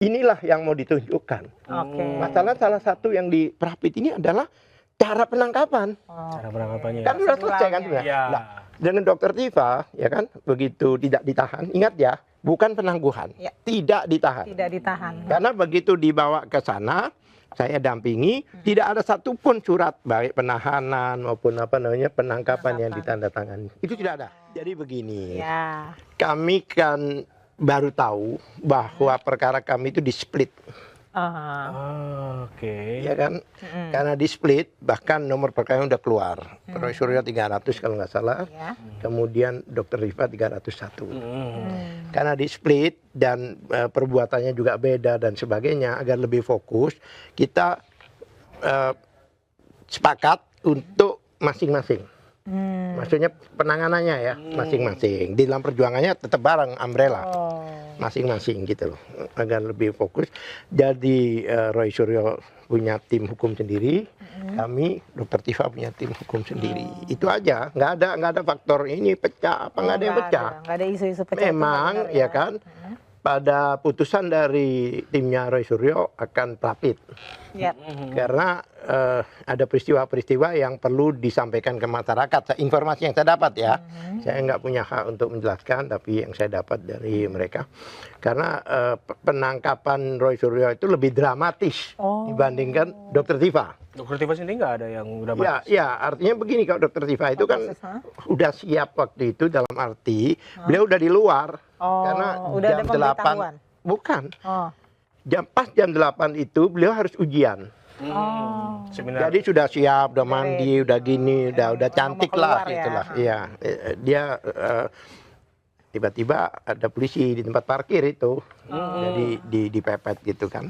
inilah yang mau ditunjukkan. Masalah salah satu yang di Prapit ini adalah cara penangkapan. Cara penangkapannya. Kan sudah selesai kan sudah. Ya. Nah, dengan Dokter Tifa, ya kan, begitu tidak ditahan, ingat ya, bukan penangguhan, tidak ditahan. Tidak ditahan. Karena begitu dibawa ke sana, saya dampingi, tidak ada satupun surat baik penahanan maupun penangkapan yang ditandatangani. Itu tidak ada. Jadi begini, kami kan baru tahu bahwa perkara kami itu di-split. Ya kan? Karena di-split, bahkan nomor perkara udah keluar. Roy Suryo 300 kalau nggak salah. Kemudian Dr. Rifa 301. Karena di-split dan perbuatannya juga beda dan sebagainya, agar lebih fokus, kita sepakat untuk masing-masing. Maksudnya penanganannya ya, masing-masing. Di dalam perjuangannya tetap bareng, umbrella. Masing-masing gitu loh, agar lebih fokus. Jadi Roy Suryo punya tim hukum sendiri, kami Dr. Tifa punya tim hukum sendiri. Itu aja, nggak ada faktor ini pecah apa nggak ada yang pecah. Nggak ada isu-isu pecah. Memang ya kan, pada putusan dari timnya Roy Suryo akan Prapit. Karena ada peristiwa-peristiwa yang perlu disampaikan ke masyarakat. Informasi yang saya dapat ya, saya nggak punya hak untuk menjelaskan, tapi yang saya dapat dari mereka. Karena penangkapan Roy Suryo itu lebih dramatis dibandingkan Dr. Tifa. Dr. Tifa sendiri nggak ada yang dramatis? Ya, artinya begini, kalau Dr. Tifa itu kan udah siap waktu itu, dalam arti beliau udah di luar. Karena udah jam 8, bukan. Pas jam 8 itu beliau harus ujian. Jadi sudah siap, udah mandi, udah gini, udah cantik lah gitulah. Iya, dia tiba-tiba ada polisi di tempat parkir itu. Jadi dipepet gitu kan.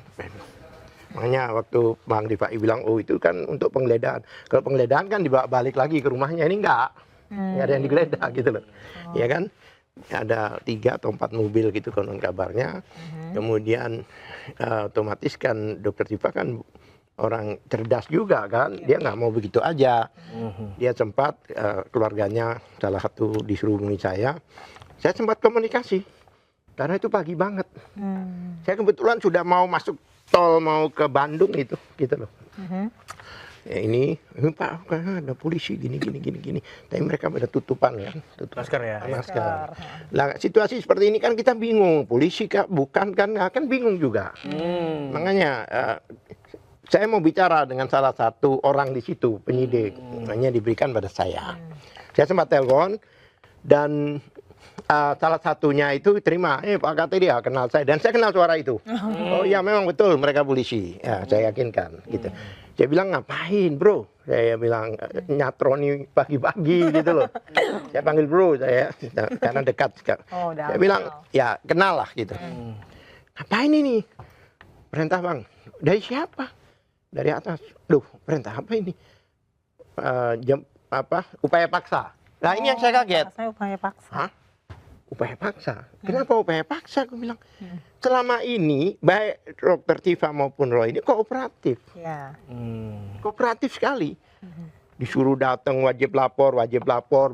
Makanya waktu Bang Rifai bilang, oh itu kan untuk penggeledahan. Kalau penggeledahan kan dibawa balik lagi ke rumahnya, ini enggak ada yang digeledah gitu loh. Ya kan? Ada 3 atau 4 mobil gitu konon kabarnya. Kemudian otomatis kan Dr. Tifa kan orang cerdas juga kan, dia nggak mau begitu aja. Dia sempat keluarganya salah satu disuruh hubungi saya sempat komunikasi karena itu pagi banget. Saya kebetulan sudah mau masuk tol mau ke Bandung itu gitu loh. Ya ini Pak, ada polisi gini. Tapi mereka pada tutupan ya, Masker ya. Masker. Nah, situasi seperti ini kan kita bingung, polisi kah bukan kan bingung juga. Makanya saya mau bicara dengan salah satu orang di situ, penyidik, hanya diberikan pada saya. Saya sempat telepon dan salah satunya itu terima, Pak KT dia kenal saya dan saya kenal suara itu. Oh iya memang betul mereka polisi, ya saya yakinkan gitu. Saya bilang ngapain bro? Saya bilang nyatroni pagi-pagi gitu loh. Saya panggil bro saya karena dekat. Saya bilang ya kenal lah gitu. Ngapain ini? Perintah bang. Dari siapa? Dari atas. Duh perintah apa ini? Upaya paksa. Nah ini yang saya kaget. Upaya paksa. Hah? Upaya paksa. Kenapa upaya paksa? Aku bilang, selama ini baik Dr. Tifa maupun Roy ini kooperatif. Kooperatif sekali. Disuruh datang wajib lapor,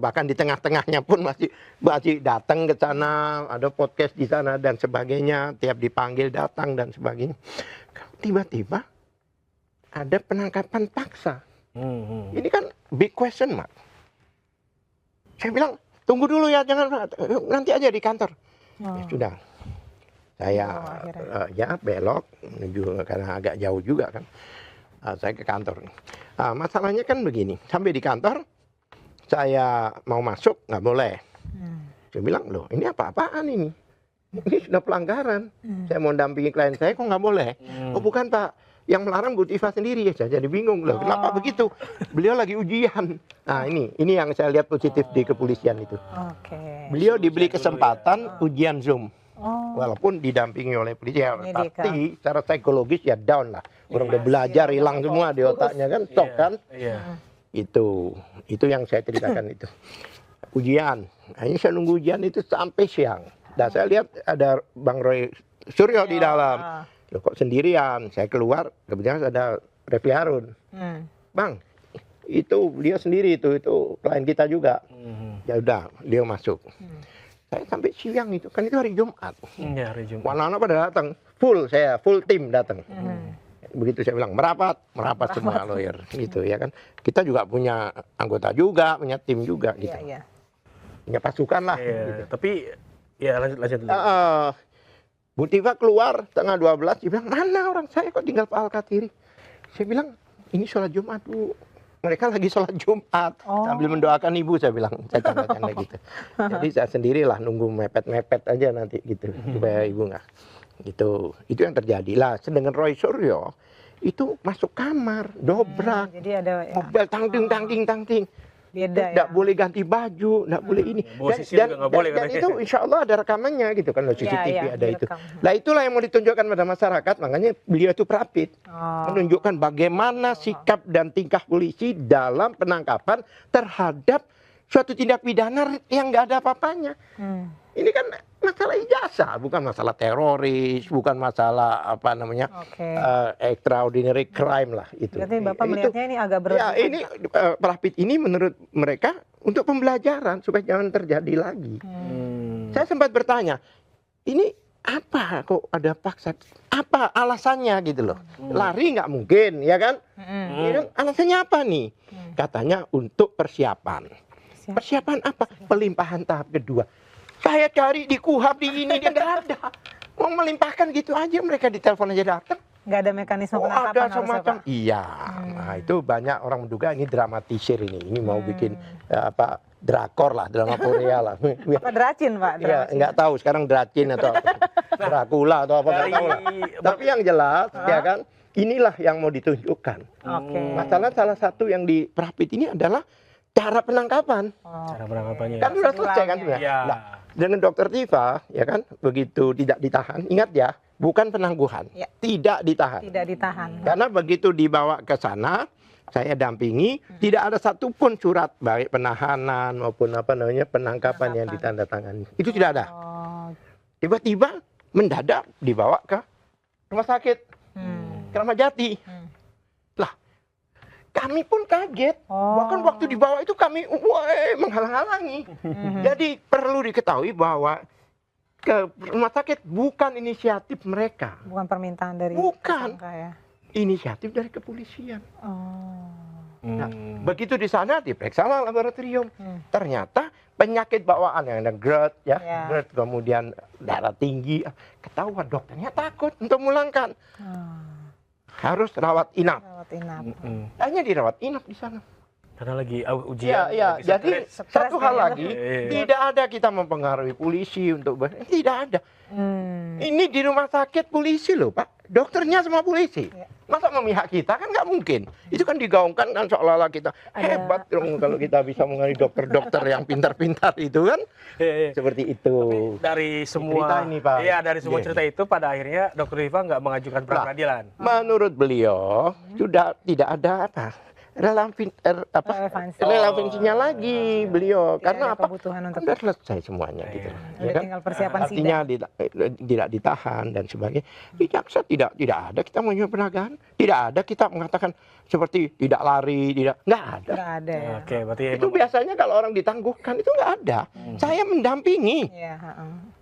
bahkan di tengah-tengahnya pun masih datang ke sana, ada podcast di sana dan sebagainya, tiap dipanggil datang dan sebagainya. Tiba-tiba ada penangkapan paksa. Ini kan big question, Mak. Saya bilang, tunggu dulu ya, jangan nanti aja di kantor. Ya sudah, saya belok menuju karena agak jauh juga kan. Saya ke kantor. Masalahnya kan begini, sampai di kantor saya mau masuk nggak boleh. Saya bilang loh, ini apa-apaan ini? Ini sudah pelanggaran. Saya mau dampingi klien saya kok nggak boleh? Oh bukan Pak. Yang melarang Bu Tifa sendiri ya, saya jadi bingung loh. Kenapa begitu? Beliau lagi ujian. Nah ini yang saya lihat positif di kepolisian itu. Beliau diberi kesempatan ujian Zoom. Walaupun didampingi oleh polisi ya, pasti secara psikologis ya down lah. Orang udah belajar hilang semua di otaknya kan, shock kan? Itu yang saya ceritakan itu. Ujian. Nah, ini saya nunggu ujian itu sampai siang. Dan saya lihat ada Bang Roy Suryo di dalam. Loh, kok sendirian? Saya keluar, kebetulan ada Refli Harun. Bang, itu dia sendiri itu klien kita juga. Ya udah, dia masuk. Saya sampai siang itu, kan itu hari Jumat. Iya, hari Jumat. Anak-anak pada datang. full tim datang. Begitu saya bilang merapat semua lawyer gitu ya kan. Kita juga punya anggota juga, punya tim juga gitu. Punya pasukan lah. Gitu. Tapi ya lanjut dulu. Bu Tifa keluar tengah 12, dia bilang, mana orang saya kok tinggal Pak Al-Katiri? Saya bilang, ini sholat Jumat Bu. Mereka lagi sholat Jumat sambil mendoakan ibu, saya bilang, saya canda-canda gitu. Jadi saya sendirilah nunggu mepet-mepet aja nanti gitu, supaya ibu nggak gitu. Itu yang terjadi lah. Sedangkan Roy Suryo itu masuk kamar, dobrak, jadi ada mobil tangting. Beda Nggak boleh ganti baju, nggak boleh ini. Dan itu insya Allah ada rekamannya gitu kan, CCTV ada itu. Nah itulah yang mau ditunjukkan pada masyarakat, makanya beliau itu perapit. Menunjukkan bagaimana sikap dan tingkah polisi dalam penangkapan terhadap suatu tindak pidana yang nggak ada apa-apanya. Ini kan masalah ijazah, bukan masalah teroris, bukan masalah apa namanya extraordinary crime lah itu. Berarti Bapak melihatnya ini agak berat. Ya ini perapit ini menurut mereka untuk pembelajaran supaya jangan terjadi lagi. Saya sempat bertanya, ini apa kok ada paksa? Apa alasannya gitu loh? Lari nggak mungkin, ya kan? Alasannya apa nih? Katanya untuk persiapan. Persiapan apa? Pelimpahan tahap kedua. Saya cari di KUHAP di ini dia nggak ada. Mau melimpahkan gitu aja, mereka ditelepon aja datang. Nggak ada mekanisme penangkapan. Ada semacam. Iya. Nah itu banyak orang menduga ini dramatisir ini. Ini mau bikin apa drakor lah, drama Korea lah. Apa Dracin Pak? Iya nggak tahu sekarang Dracin atau Dracula atau apa nggak tahu lah. Tapi yang jelas ya kan, inilah yang mau ditunjukkan. Masalah salah satu yang di perapit ini adalah cara penangkapan. Cara penangkapannya. Kan sudah selesai kan sebenarnya. Nah, dengan Dokter Tifa ya kan begitu tidak ditahan, ingat ya, bukan penangguhan, tidak ditahan. Tidak ditahan. Karena begitu dibawa ke sana, saya dampingi, tidak ada satupun surat baik penahanan maupun apa namanya penangkapan yang ditandatangani. Itu tidak ada. Tiba-tiba mendadak dibawa ke rumah sakit Kramat Jati. Lah, kami pun kaget. Bahkan waktu dibawa itu kami menghalang-halangi. Jadi perlu diketahui bahwa ke rumah sakit bukan inisiatif mereka. Bukan permintaan dari tersangka ya. Inisiatif dari kepolisian. Nah, begitu di sana diperiksa laboratorium. Ternyata penyakit bawaan yang ada GERD ya, GERD kemudian darah tinggi, ketahuan dokternya takut untuk memulangkan. Harus rawat inap. Hanya dirawat inap di sana. Karena lagi ujian. Iya, jadi satu hal lagi, tidak ada kita mempengaruhi polisi untuk tidak ada. Ini di rumah sakit polisi loh, Pak. Dokternya semua polisi. Masa memihak kita kan nggak mungkin. Itu kan digaungkan kan seolah-olah kita hebat dong kalau kita bisa mengenai dokter-dokter yang pintar-pintar itu kan. Seperti itu. Tapi dari semua ini, Pak. Iya, dari semua cerita itu pada akhirnya Dokter Tifa nggak mengajukan pra peradilan. Menurut beliau sudah tidak ada apa relevansinya lagi beliau karena apa? Sudah selesai semuanya gitu. Ya kan? Tinggal persiapan artinya tidak ditahan dan sebagainya. Di jaksa tidak ada kita mengajukan penahanan, tidak ada kita mengatakan seperti tidak lari, nggak ada. Nggak ada. Ya. Oke, berarti itu biasanya kalau orang ditangguhkan itu nggak ada. Saya mendampingi.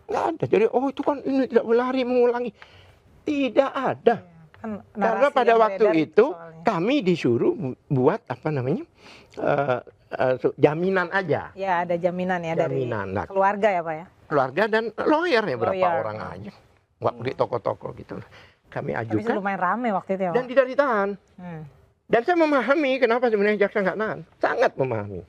Nggak ada. Jadi itu kan ini tidak berlari mengulangi. Tidak ada. Karena pada waktu itu kami disuruh buat apa namanya jaminan aja. Ya ada jaminan ya jaminan. Dari keluarga ya Pak ya. Keluarga dan lawyer ya berapa orang aja. Nggak di toko-toko gitu. Kami ajukan. Tapi lumayan rame waktu itu ya Pak. Dan tidak ditahan. Dan saya memahami kenapa sebenarnya jaksa nggak nahan. Sangat memahami.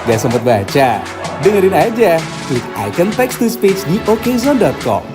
Gak sempet baca? Dengerin aja, klik icon text to speech di okezone.com.